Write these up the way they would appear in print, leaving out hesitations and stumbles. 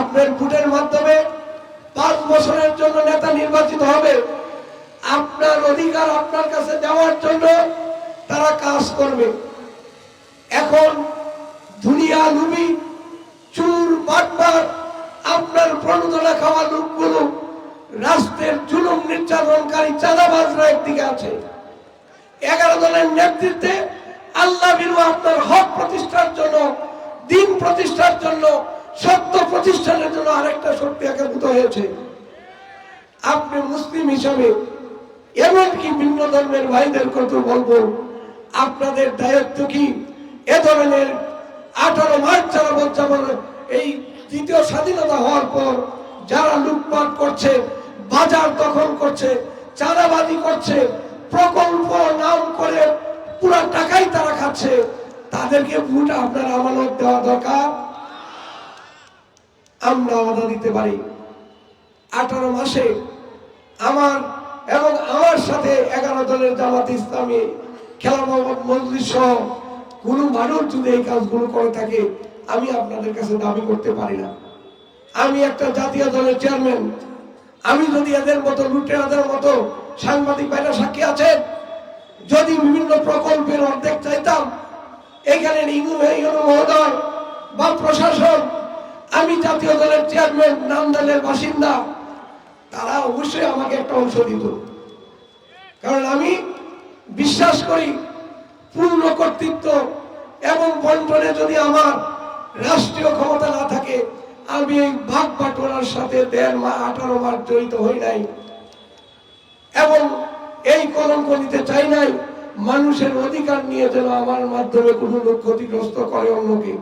আপনার ভোটের মাধ্যমে 5 বছরের জন্য নেতা নির্বাচিত হবে। আপনার অধিকার আপনার কাছে দেওয়ার জন্য তারা কাজ করবে। এখন দুনিয়া লুবি, চুর, বাটপার, আপনার প্রণোদনা খাওয়া লোকগুলো, রাষ্ট্রের জুলুম নির্যাতনকারী চাঁদাবাজরা একদিকে আছে। 11 দলের নেতৃত্বে আল্লাহ বিরু আপনার হক প্রতিষ্ঠার জন্য, দিন প্রতিষ্ঠার জন্য, সত্য প্রতিষ্ঠানের জন্য আরেকটা শক্তি একীভূত হয়েছে। আপনি মুসলিম হিসাবে এমনকি ভিন্ন ধর্মের ভাইদের কথা বলবো, আপনাদের দায়িত্ব কি এ ধরনের 18 মার্চ যারা বলছেন এই দ্বিতীয় স্বাধীনতা হওয়ার পর যারা লুটপাট করছে, বাজার দখল করছে, চাঁদাবাজি করছে, প্রকল্প নাম করে পুরা টাকাই তারা খাচ্ছে, তাদেরকে ভোট আপনার আমানত দেওয়া দরকার। আমরা বাধা দিতে পারি। 18 মাসে আমার এবং আমার সাথে 11 দলের জামাত ইসলামী, খেলা মোহাম্মদ মজলিস সহ কোনো মানুষ যদি এই কাজগুলো করে থাকে, আমি আপনাদের কাছে দাবি করতে পারি না। আমি একটা জাতীয় দলের চেয়ারম্যান। আমি যদি এদের মতো লুটেরাদের মতো, সাংবাদিক ভাইরা সাক্ষী আছেন, যদি বিভিন্ন প্রকল্পের অর্ধেক চাইতাম, এখানে মহোদয় বা প্রশাসন, আমি জাতীয় দলের চেয়ারম্যান, নামদালের বাসিন্দা, তারা অবশ্যই আমাকে একটা অংশ দিত। কারণ আমি বিশ্বাস করি পূর্ণ কর্তৃত্ব এবং বন্টনে যদি আমার রাষ্ট্রীয় ক্ষমতা না থাকে, আমি এই ভাগ বাটোয়ারার সাথে 18 মাস জড়িত হই নাই এবং এই কলঙ্ক নিতে চাই নাই। মানুষের অধিকার নিয়ে যেন আমার মাধ্যমে কোনো লোক ক্ষতিগ্রস্ত করে অন্যকে,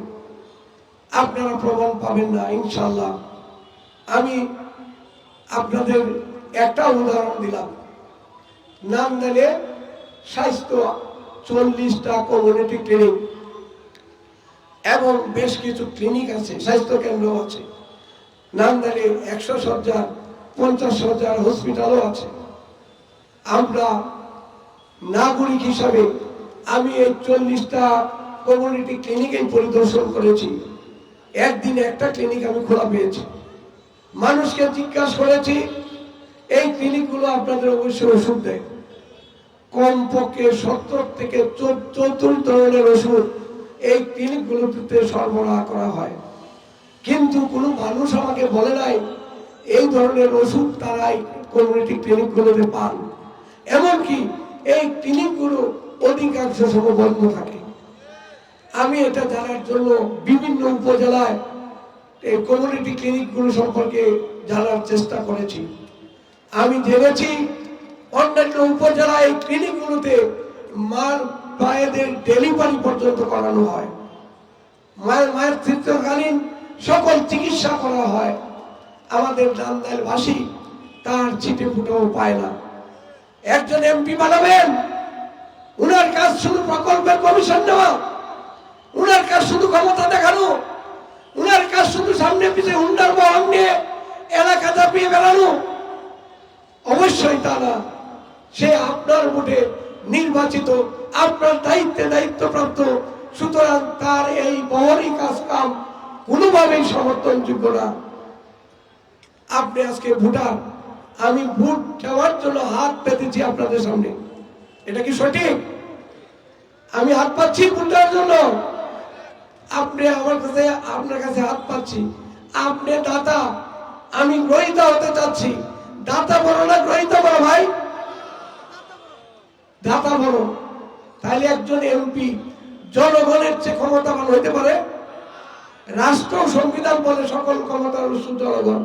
আপনারা প্রমাণ পাবেন না ইনশাল্লাহ। আমি আপনাদের একটা উদাহরণ দিলাম। নামদালে স্বাস্থ্য 40টা কমিউনিটি ক্লিনিক এবং বেশ কিছু ক্লিনিক আছে, স্বাস্থ্য কেন্দ্র আছে। নামদালে 100 শয্যার 50 শয্যার হসপিটালও আছে। আমরা নাগরিক হিসাবে আমি এই 40টা কমিউনিটি ক্লিনিকে পরিদর্শন করেছি। একদিনে একটা ক্লিনিক আমি খোলা পেয়েছি। মানুষকে জিজ্ঞাসা করেছি, এই ক্লিনিকগুলো আপনাদের অবশ্যই ওষুধ দেয়, কমপক্ষে 70 থেকে 74 ধরনের ওষুধ এই ক্লিনিকগুলোতে সরবরাহ করা হয়। কিন্তু কোনো মানুষ আমাকে বলে নাই এই ধরনের ওষুধ তারাই কমিউনিটি ক্লিনিকগুলোতে পান। এমনকি এই ক্লিনিকগুলো অধিকাংশ সময় বন্ধ থাকে। আমি এটা জানার জন্য বিভিন্ন উপজেলায় এই কমিউনিটি ক্লিনিকগুলো সম্পর্কে জানার চেষ্টা করেছি। আমি জেনেছি অন্যান্য উপজেলায় এই ক্লিনিকগুলোতে মায়েদের ডেলিভারি পর্যন্ত করানো হয়, মায়ের তৃতীয়কালীন সকল চিকিৎসা করা হয়। আমাদের নান্দাইলবাসী তার ছিটে ফুটেও পায় না। একজন এমপি বানাবেন, উনার কাজ শুধু প্রকল্পের কমিশন নেওয়া, উনার কাজ শুধু ক্ষমতা দেখানো, উনার কাজ শুধু সামনে পিছিয়ে হুন্ডার বহন নিয়ে এলাকা চাপিয়ে বেড়ানো। অবশ্যই তা না। সে আপনার ভোটে নির্বাচিত, আপনার দায়িত্বপ্রাপ্ত, সুতরাং তার এই বহরই কাজ কাম কোনোভাবেই সমর্থনযোগ্য না। আপনি আজকে ভোটার, আমি ভোট দেওয়ার জন্য হাত পেতেছি আপনাদের সামনে, এটা কি সঠিক? আমি হাত পাচ্ছি ভোট দেওয়ার জন্য, আপনি আপনার কাছে হাত পাচ্ছি। আপনি দাতা, আমি গ্রহীতা হতে চাচ্ছি। দাতা বড় না গ্রহীতা বড় ভাই? দাতা বড়। তাহলে একজন এমপি জনগণের চেয়ে ক্ষমতাবান হইতে পারে? রাষ্ট্র সংবিধান বলে সকল ক্ষমতার উৎস জনগণ।